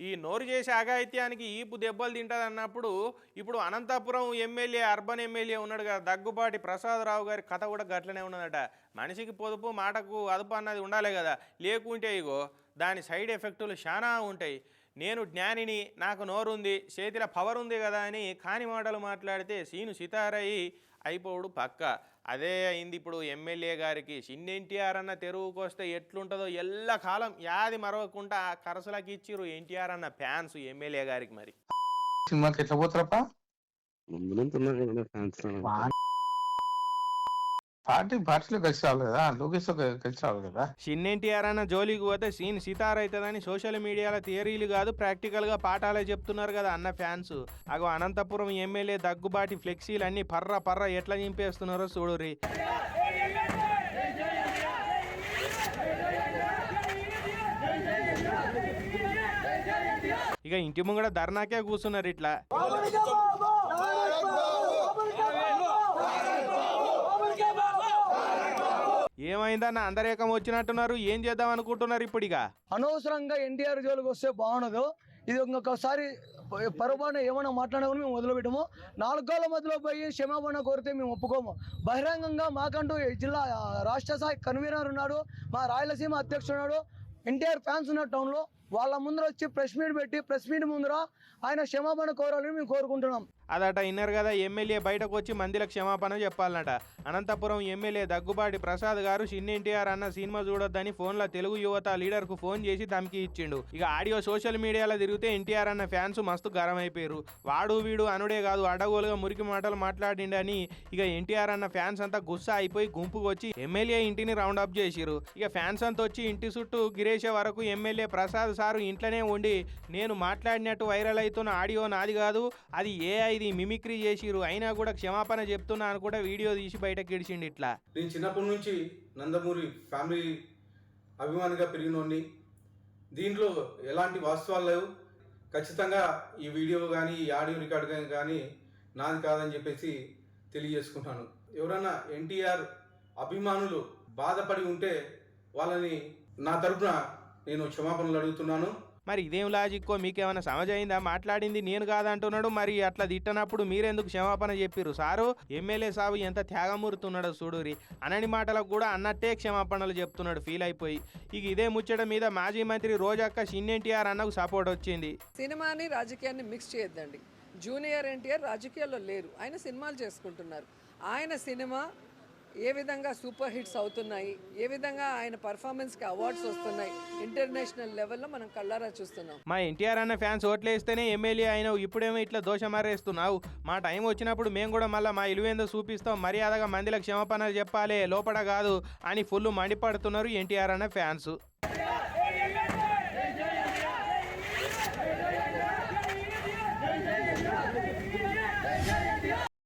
ఈ నోరు చేసే అఘాయిత్యానికి ఈపు దెబ్బలు తింటుంది అన్నప్పుడు ఇప్పుడు అనంతపురం ఎమ్మెల్యే అర్బన్ ఎమ్మెల్యే ఉన్నాడు కదా దగ్గుబాటి ప్రసాదరావు గారి కథ కూడా గట్లనే ఉన్నదట. మనిషికి పొదుపు మాటకు అదుపు అన్నది ఉండాలి కదా, లేకుంటే ఇగో దాని సైడ్ ఎఫెక్టులు చాలా ఉంటాయి. నేను జ్ఞానిని, నాకు నోరుంది, చేతిలో పవర్ ఉంది కదా అని కాని మాటలు మాట్లాడితే సీను సితారయి అయిపోవుడు పక్క. అదే అయింది ఇప్పుడు ఎమ్మెల్యే గారికి. చిన్న ఎన్టీఆర్ అన్న తెరువుకు వస్తే ఎట్లుంటుందో ఎల్లకాలం యాది మరవకుండా కరసలకి ఇచ్చిర్రు ఎన్టీఆర్ అన్న ఫ్యాన్స్ ఎమ్మెల్యే గారికి. మరి సినిమాకి ఎట్లా పోతారప్ప? పార్టీలో కలిసి రావాలి కదా, లోకేష్ కలిసి రావాలి కదా. చిన్న ఎన్టీఆర్ అన్న జోలికి పోతే సీన్ సితార్ అవుతుందని సోషల్ మీడియాలో థియరీలు కాదు ప్రాక్టికల్గా పాఠాలే చెప్తున్నారు కదా అన్న ఫ్యాన్స్. అగో అనంతపురం ఎమ్మెల్యే దగ్గుబాటి ఫ్లెక్సీలు అన్ని పర్ర ఎట్లా నింపేస్తున్నారో చూడుర్రి. ఇక ఇంటి ముంగడ ధర్నాకే కూర్చున్నారు ఇట్లా. ఏమైందన్న అందరేకం వచ్చినట్టున్నారు, ఏం చేద్దాం అనుకుంటున్నారు ఇప్పుడు? ఇక అనవసరంగా ఎన్టీఆర్ జోలికి వస్తే బాగుండదు. ఇది ఇంకొకసారి పొరపాటున ఏమైనా మాట్లాడకుండా మేము వదిలిపెట్టము. 4 గోళ్ల మధ్యలో పోయి క్షమాపణ కోరితే మేము ఒప్పుకోము. బహిరంగంగా మాకంటూ జిల్లా రాష్ట్ర స్థాయి కన్వీనర్ ఉన్నాడు, మా రాయలసీమ అధ్యక్షుడు ఉన్నాడు, ఎన్టీఆర్ ఫ్యాన్స్ ఉన్న టౌన్లో. వాళ్ళ ముందర వచ్చి ప్రెస్ మీట్ పెట్టి ప్రెస్ మీట్ ముందర ఆయన క్షమాపణ కోరాలని మేము కోరుకుంటున్నాం. అదట ఇన్నర్ కదా, ఎమ్మెల్యే బయటకు వచ్చి మందిలకు క్షమాపణ చెప్పాలన్నట. అనంతపురం ఎమ్మెల్యే దగ్గుబాటి ప్రసాద్ గారు చిన్న ఎన్టీఆర్ అన్న సినిమా చూడొద్దని ఫోన్లో తెలుగు యువత లీడర్కు ఫోన్ చేసి ధమ్కి ఇచ్చిండు. ఇక ఆడియో సోషల్ మీడియాలో తిరిగితే ఎన్టీఆర్ అన్న ఫ్యాన్స్ మస్తు గరం అయిపోయారు. వాడు వీడు అనుడే కాదు, అడగోలుగా మురికి మాటలు మాట్లాడిండని ఇక ఎన్టీఆర్ అన్న ఫ్యాన్స్ అంతా గుస్సా అయిపోయి గుంపుకు వచ్చి ఎమ్మెల్యే ఇంటిని రౌండ్ అప్ చేసిరు. ఇక ఫ్యాన్స్ అంతా వచ్చి ఇంటి చుట్టూ గిరేసే వరకు ఎమ్మెల్యే ప్రసాద్ సారు ఇంట్లోనే ఉండి నేను మాట్లాడినట్టు వైరల్ అవుతున్న ఆడియో నాది కాదు, అది ఇది మిమిక్రీ చేసిరు, అయినా కూడా క్షమాపణ చెప్తున్నా అని కూడా వీడియో తీసి బయటకు గిడిచిండు. ఇట్లా నేను చిన్నప్పటి నుంచి నందమూరి ఫ్యామిలీ అభిమానిగా పెరిగినోడిని. దీంట్లో ఎలాంటి వాస్తవాలు లేవు. ఖచ్చితంగా ఈ వీడియో కానీ ఈ ఆడియో రికార్డ్ కానీ నాది కాదని చెప్పేసి తెలియజేసుకుంటాను. ఎవరైనా ఎన్టీఆర్ అభిమానులు బాధపడి ఉంటే వాళ్ళని నా తరపున నేను క్షమాపణలు అడుగుతున్నాను. మరి ఇదేం లాజిక్కో మీకేమైనా సమజైందా? మాట్లాడింది నేను కాదంటున్నాడు, మరి అట్లా తిట్టనప్పుడు మీరెందుకు క్షమాపణ చెప్పిర్రు? సారు ఎమ్మెల్యే సాబు ఎంత త్యాగమూరుతున్నాడో చూడురి. అనని మాటలకు కూడా అన్నట్టే క్షమాపణలు చెప్తున్నాడు ఫీల్ అయిపోయి. ఇక ఇదే ముచ్చట మీద మాజీ మంత్రి రోజక్క చిన్న ఎన్టీఆర్ అన్నకు సపోర్ట్ వచ్చింది. సినిమాని రాజకీయాన్ని మిక్స్ చేయొద్దండి. జూనియర్ ఎన్టీఆర్ రాజకీయాల్లో లేరు, ఆయన సినిమాలు చేసుకుంటున్నారు. ఆయన సినిమా ఏ విధంగా సూపర్ హిట్స్ అవుతున్నాయి, ఏ విధంగా ఆయన పర్ఫార్మెన్స్కి అవార్డ్స్ వస్తున్నాయి, ఇంటర్నేషనల్ లెవెల్లో మనం కళ్ళారా చూస్తున్నాం. మా ఎన్టీఆర్ అన్న ఫ్యాన్స్ ఓట్లేస్తేనే ఎమ్మెల్యే అయినావు, ఇప్పుడేమో ఇట్లా దోషమారేస్తున్నావు. మా టైం వచ్చినప్పుడు మేము కూడా మళ్ళీ మా ఇలువేందో చూపిస్తాం, మర్యాదగా మందిలకు క్షమాపణలు చెప్పాలి, లోపల కాదు అని ఫుల్ మండిపడుతున్నారు ఎన్టీఆర్ అన్న ఫ్యాన్స్.